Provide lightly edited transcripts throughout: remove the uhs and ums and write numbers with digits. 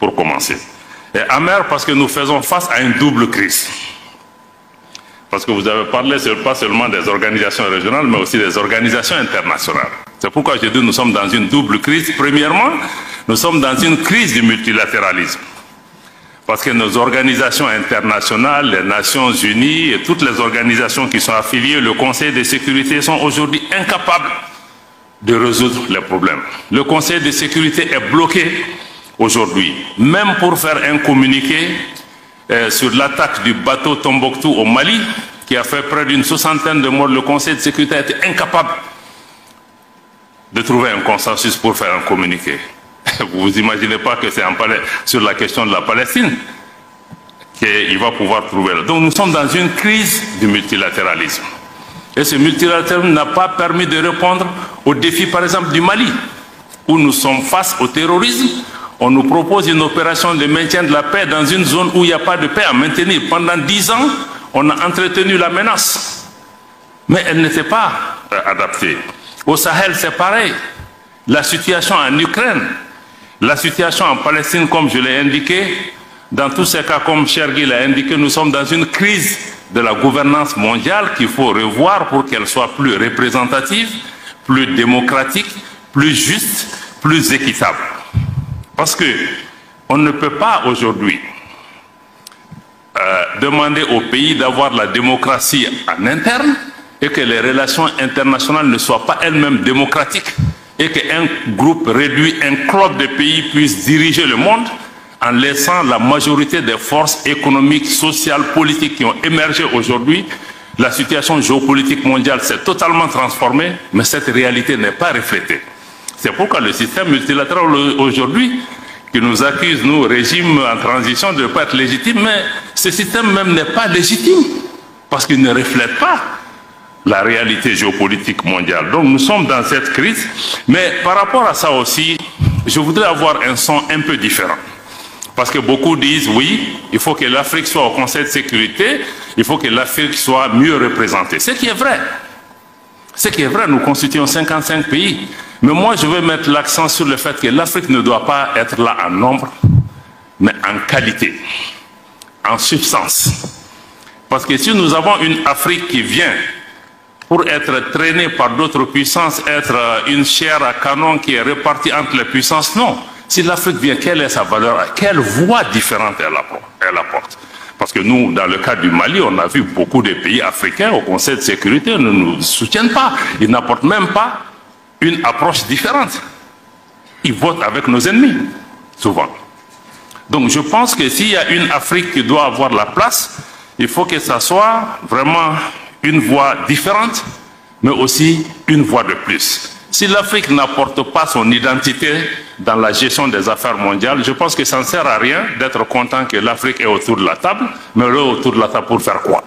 pour commencer. Et amer parce que nous faisons face à une double crise. Parce que vous avez parlé pas seulement des organisations régionales, mais aussi des organisations internationales. C'est pourquoi je dis que nous sommes dans une double crise. Premièrement, nous sommes dans une crise du multilatéralisme. Parce que nos organisations internationales, les Nations Unies et toutes les organisations qui sont affiliées, le Conseil de sécurité, sont aujourd'hui incapables de résoudre les problèmes. Le Conseil de sécurité est bloqué aujourd'hui. Même pour faire un communiqué sur l'attaque du bateau Tombouctou au Mali, qui a fait près d'une 60aine de morts, le Conseil de sécurité a été incapable de trouver un consensus pour faire un communiqué. Vous vous imaginez pas que c'est sur la question de la Palestine qu'il va pouvoir trouver. Donc nous sommes dans une crise du multilatéralisme. Et ce multilatéralisme n'a pas permis de répondre aux défis, par exemple, du Mali, où nous sommes face au terrorisme. On nous propose une opération de maintien de la paix dans une zone où il n'y a pas de paix à maintenir. Pendant 10 ans, on a entretenu la menace. Mais elle n'était pas adaptée. Au Sahel, c'est pareil. La situation en Ukraine, la situation en Palestine, comme je l'ai indiqué, dans tous ces cas, comme Chergui l'a indiqué, nous sommes dans une crise de la gouvernance mondiale qu'il faut revoir pour qu'elle soit plus représentative, plus démocratique, plus juste, plus équitable. Parce qu'on ne peut pas aujourd'hui demander au pays d'avoir la démocratie en interne et que les relations internationales ne soient pas elles-mêmes démocratiques et qu'un groupe réduit, un club de pays puisse diriger le monde en laissant la majorité des forces économiques, sociales, politiques qui ont émergé aujourd'hui. La situation géopolitique mondiale s'est totalement transformée, mais cette réalité n'est pas reflétée. C'est pourquoi le système multilatéral aujourd'hui, qui nous accuse, nous, régime en transition, de ne pas être légitime, mais ce système même n'est pas légitime, parce qu'il ne reflète pas la réalité géopolitique mondiale. Donc nous sommes dans cette crise, mais par rapport à ça aussi, je voudrais avoir un son un peu différent. Parce que beaucoup disent, oui, il faut que l'Afrique soit au Conseil de sécurité, il faut que l'Afrique soit mieux représentée. Ce qui est vrai. Ce qui est vrai, nous constituons 55 pays. Mais moi, je veux mettre l'accent sur le fait que l'Afrique ne doit pas être là en nombre, mais en qualité, en substance. Parce que si nous avons une Afrique qui vient pour être traînée par d'autres puissances, être une chair à canon qui est répartie entre les puissances, non. Si l'Afrique vient, quelle est sa valeur? Quelle voie différente elle apporte? Parce que nous, dans le cas du Mali, on a vu beaucoup de pays africains au Conseil de sécurité ne nous soutiennent pas. Ils n'apportent même pas une approche différente. Ils votent avec nos ennemis, souvent. Donc je pense que s'il y a une Afrique qui doit avoir la place, il faut que ça soit vraiment une voie différente, mais aussi une voie de plus. Si l'Afrique n'apporte pas son identité dans la gestion des affaires mondiales, je pense que ça ne sert à rien d'être content que l'Afrique est autour de la table, mais elle est autour de la table pour faire quoi?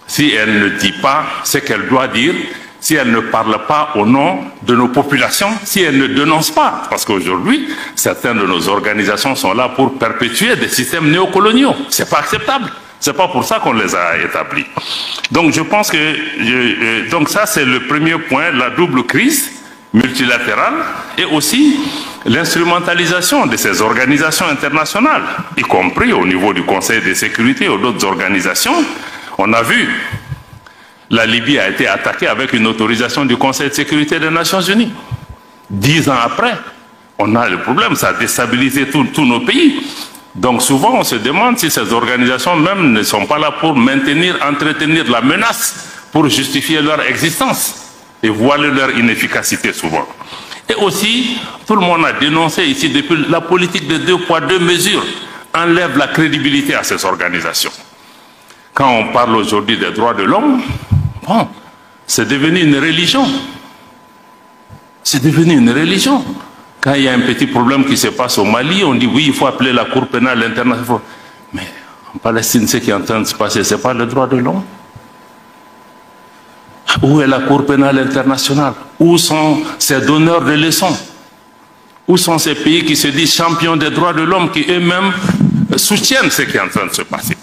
Si elle ne dit pas ce qu'elle doit dire, si elle ne parle pas au nom de nos populations, si elle ne dénonce pas, parce qu'aujourd'hui, certaines de nos organisations sont là pour perpétuer des systèmes néocoloniaux. Ce n'est pas acceptable. Ce n'est pas pour ça qu'on les a établis. Donc je pense que donc ça c'est le premier point, la double crise multilatérale et aussi l'instrumentalisation de ces organisations internationales, y compris au niveau du Conseil de sécurité ou d'autres organisations. On a vu, la Libye a été attaquée avec une autorisation du Conseil de sécurité des Nations Unies. 10 ans après, on a le problème, ça a déstabilisé tous nos pays. Donc souvent on se demande si ces organisations même ne sont pas là pour maintenir, entretenir la menace, pour justifier leur existence et voiler leur inefficacité souvent. Et aussi, tout le monde a dénoncé ici depuis la politique de 2 poids 2 mesures enlève la crédibilité à ces organisations. Quand on parle aujourd'hui des droits de l'homme, bon, c'est devenu une religion. C'est devenu une religion. Quand il y a un petit problème qui se passe au Mali, on dit oui, il faut appeler la Cour pénale internationale. Mais en Palestine, ce qui est en train de se passer, ce n'est pas le droit de l'homme. Où est la Cour pénale internationale? Où sont ces donneurs de leçons? Où sont ces pays qui se disent champions des droits de l'homme, qui eux-mêmes soutiennent ce qui est en train de se passer?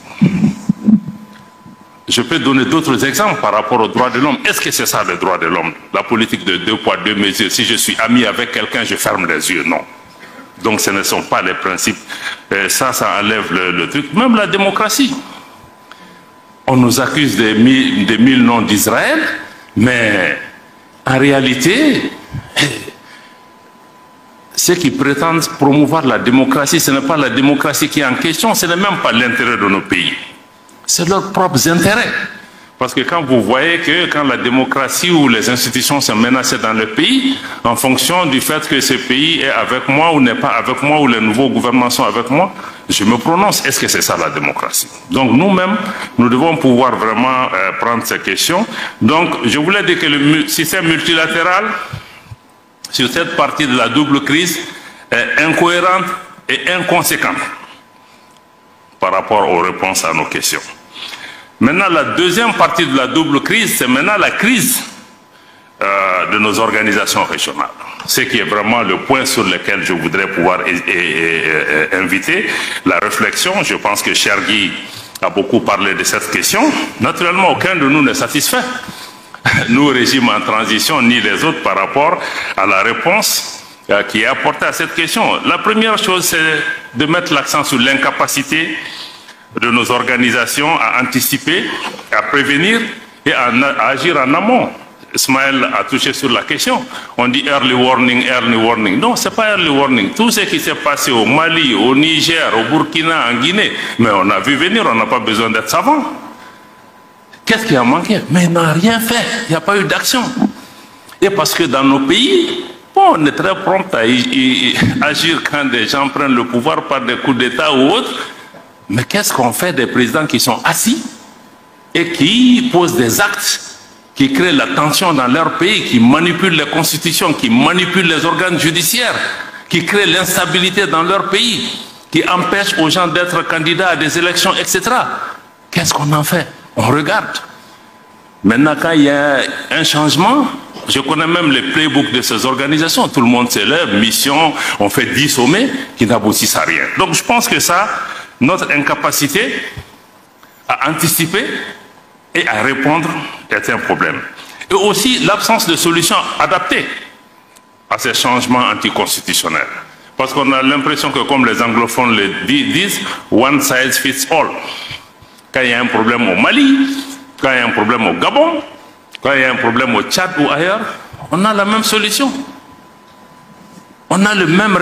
Je peux donner d'autres exemples par rapport aux droits de l'homme. Est-ce que c'est ça le droit de l'homme? La politique de 2 poids 2 mesures. Si je suis ami avec quelqu'un, je ferme les yeux. Non. Donc ce ne sont pas les principes. Ça enlève le truc. Même la démocratie. On nous accuse des 1000 noms d'Israël, mais en réalité, ceux qui prétendent promouvoir la démocratie, ce n'est pas la démocratie qui est en question, ce n'est même pas l'intérêt de nos pays. C'est leurs propres intérêts. Parce que quand vous voyez que quand la démocratie ou les institutions sont menacées dans le pays, en fonction du fait que ce pays est avec moi ou n'est pas avec moi, ou les nouveaux gouvernements sont avec moi, je me prononce. Est-ce que c'est ça la démocratie? Donc nous-mêmes, nous devons pouvoir vraiment prendre ces questions. Donc je voulais dire que le système multilatéral, sur cette partie de la double crise, est incohérente et inconséquente par rapport aux réponses à nos questions. Maintenant, la deuxième partie de la double crise, c'est maintenant la crise de nos organisations régionales. Ce qui est vraiment le point sur lequel je voudrais pouvoir inviter la réflexion. Je pense que Chergui a beaucoup parlé de cette question. Naturellement, aucun de nous n'est satisfait. Nous, régime en transition, ni les autres, par rapport à la réponse qui est apportée à cette question. La première chose, c'est de mettre l'accent sur l'incapacité de nos organisations à anticiper, à prévenir et à agir en amont. Ismaël a touché sur la question. On dit early warning, early warning. Non, ce n'est pas early warning. Tout ce qui s'est passé au Mali, au Niger, au Burkina, en Guinée, mais on a vu venir, on n'a pas besoin d'être savant. Qu'est-ce qui a manqué? Mais il n'a rien fait. Il n'y a pas eu d'action. Et parce que dans nos pays, bon, on est très prompt à agir quand des gens prennent le pouvoir par des coups d'État ou autres. Mais qu'est-ce qu'on fait des présidents qui sont assis et qui posent des actes qui créent la tension dans leur pays, qui manipulent les constitutions, qui manipulent les organes judiciaires, qui créent l'instabilité dans leur pays, qui empêchent aux gens d'être candidats à des élections, etc. Qu'est-ce qu'on en fait? On regarde. Maintenant, quand il y a un changement, je connais même les playbooks de ces organisations. Tout le monde s'élève, mission, on fait 10 sommets qui n'aboutissent à rien. Donc je pense que ça, notre incapacité à anticiper et à répondre est un problème. Et aussi l'absence de solutions adaptées à ces changements anticonstitutionnels. Parce qu'on a l'impression que, comme les anglophones le disent, one size fits all. Quand il y a un problème au Mali, quand il y a un problème au Gabon, quand il y a un problème au Tchad ou ailleurs, on a la même solution. On a le même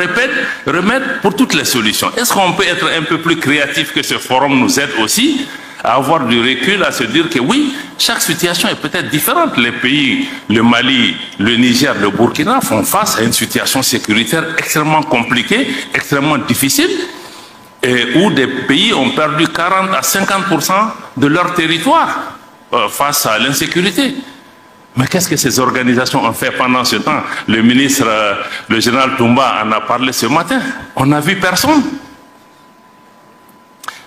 remède pour toutes les solutions. Est-ce qu'on peut être un peu plus créatif, que ce forum nous aide aussi à avoir du recul, à se dire que oui, chaque situation est peut-être différente. Les pays, le Mali, le Niger, le Burkina font face à une situation sécuritaire extrêmement compliquée, extrêmement difficile, et où des pays ont perdu 40 à 50% de leur territoire face à l'insécurité. Mais qu'est-ce que ces organisations ont fait pendant ce temps? Le ministre, le général Toumba en a parlé ce matin. On n'a vu personne.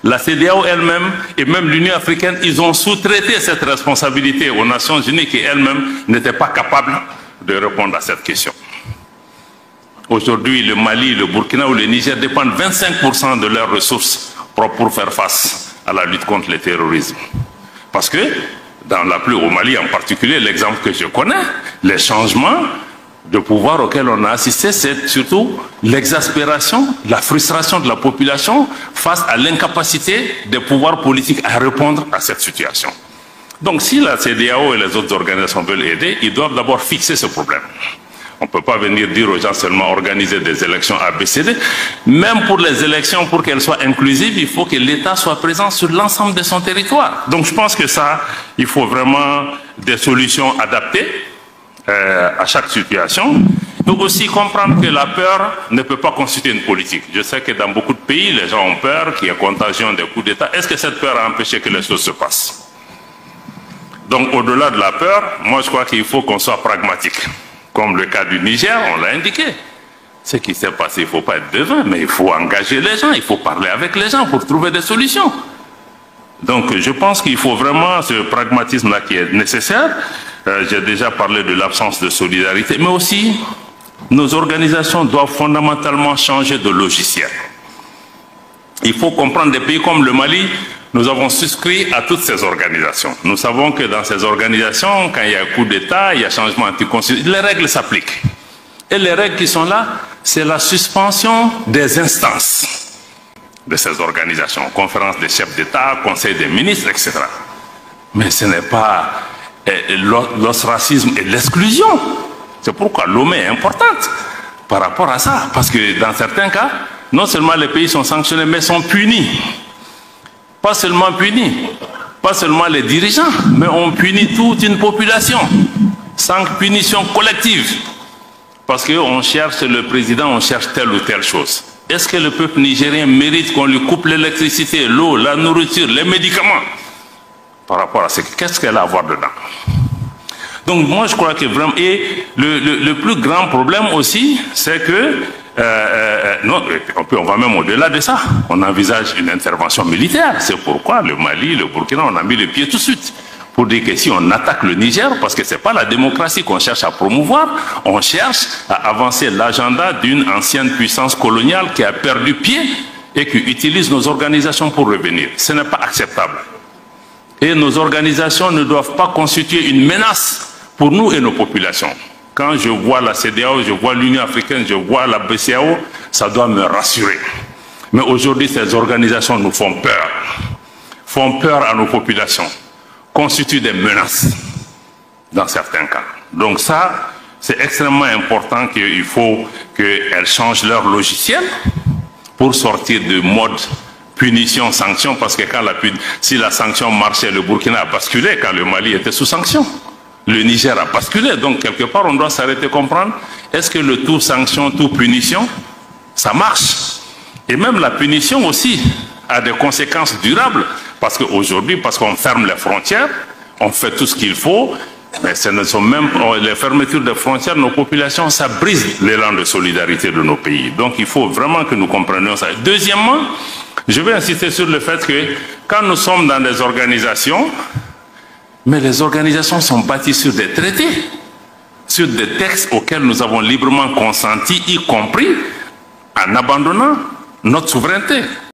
La CEDEAO elle-même et même l'Union africaine, ils ont sous-traité cette responsabilité aux Nations Unies qui elles-mêmes n'étaient pas capables de répondre à cette question. Aujourd'hui, le Mali, le Burkina ou le Niger dépendent 25% de leurs ressources propres pour faire face à la lutte contre le terrorisme. Parce que, au Mali en particulier, l'exemple que je connais, les changements de pouvoir auxquels on a assisté, c'est surtout l'exaspération, la frustration de la population face à l'incapacité des pouvoirs politiques à répondre à cette situation. Donc si la CEDEAO et les autres organisations veulent aider, ils doivent d'abord fixer ce problème. On ne peut pas venir dire aux gens seulement organiser des élections ABCD. Même pour les élections, pour qu'elles soient inclusives, il faut que l'État soit présent sur l'ensemble de son territoire. Donc je pense que ça, il faut vraiment des solutions adaptées à chaque situation. Il faut aussi comprendre que la peur ne peut pas constituer une politique. Je sais que dans beaucoup de pays, les gens ont peur, qu'il y a contagion des coups d'État. Est-ce que cette peur a empêché que les choses se passent? Donc au-delà de la peur, moi je crois qu'il faut qu'on soit pragmatique. Comme le cas du Niger, on l'a indiqué. Ce qui s'est passé, il ne faut pas être devin, mais il faut engager les gens, il faut parler avec les gens pour trouver des solutions. Donc je pense qu'il faut vraiment ce pragmatisme-là qui est nécessaire. J'ai déjà parlé de l'absence de solidarité, mais aussi nos organisations doivent fondamentalement changer de logiciel. Il faut comprendre des pays comme le Mali, nous avons souscrit à toutes ces organisations. Nous savons que dans ces organisations, quand il y a coup d'État, il y a changement anticonstitutionnel, les règles s'appliquent. Et les règles qui sont là c'est la suspension des instances de ces organisations, conférence des chefs d'État, conseil des ministres, etc. Mais ce n'est pas l'ostracisme et l'exclusion. C'est pourquoi Lomé est importante par rapport à ça. Parce que dans certains cas, non seulement les pays sont sanctionnés, mais sont punis. Pas seulement punis, pas seulement les dirigeants, mais on punit toute une population, sans punition collective. Parce qu'on cherche le président, on cherche telle ou telle chose. Est-ce que le peuple nigérien mérite qu'on lui coupe l'électricité, l'eau, la nourriture, les médicaments? Par rapport à ce qu'est-ce qu'elle a à voir dedans? Donc moi je crois que vraiment, et le plus grand problème aussi, c'est que, non, on va même au-delà de ça, on envisage une intervention militaire. C'est pourquoi le Mali, le Burkina, on a mis le pied tout de suite. Pour dire que si on attaque le Niger, parce que ce n'est pas la démocratie qu'on cherche à promouvoir, on cherche à avancer l'agenda d'une ancienne puissance coloniale qui a perdu pied et qui utilise nos organisations pour revenir. Ce n'est pas acceptable. Et nos organisations ne doivent pas constituer une menace pour nous et nos populations. Quand je vois la CEDEAO, je vois l'Union africaine, je vois la BCEAO, ça doit me rassurer. Mais aujourd'hui, ces organisations nous font peur à nos populations, constituent des menaces dans certains cas. Donc ça, c'est extrêmement important qu'il faut qu'elles changent leur logiciel pour sortir du mode punition, sanction, parce que si la sanction marchait, le Burkina a basculé quand le Mali était sous sanction. Le Niger a basculé, donc quelque part on doit s'arrêter comprendre, est-ce que le tout sanction, tout punition, ça marche? Et même la punition aussi a des conséquences durables, parce qu'aujourd'hui, parce qu'on ferme les frontières, on fait tout ce qu'il faut, mais ce ne sont même les fermetures des frontières, nos populations, ça brise l'élan de solidarité de nos pays. Donc il faut vraiment que nous comprenions ça. Deuxièmement, je vais insister sur le fait que quand nous sommes dans des organisations, mais les organisations sont bâties sur des traités, sur des textes auxquels nous avons librement consenti, y compris en abandonnant notre souveraineté.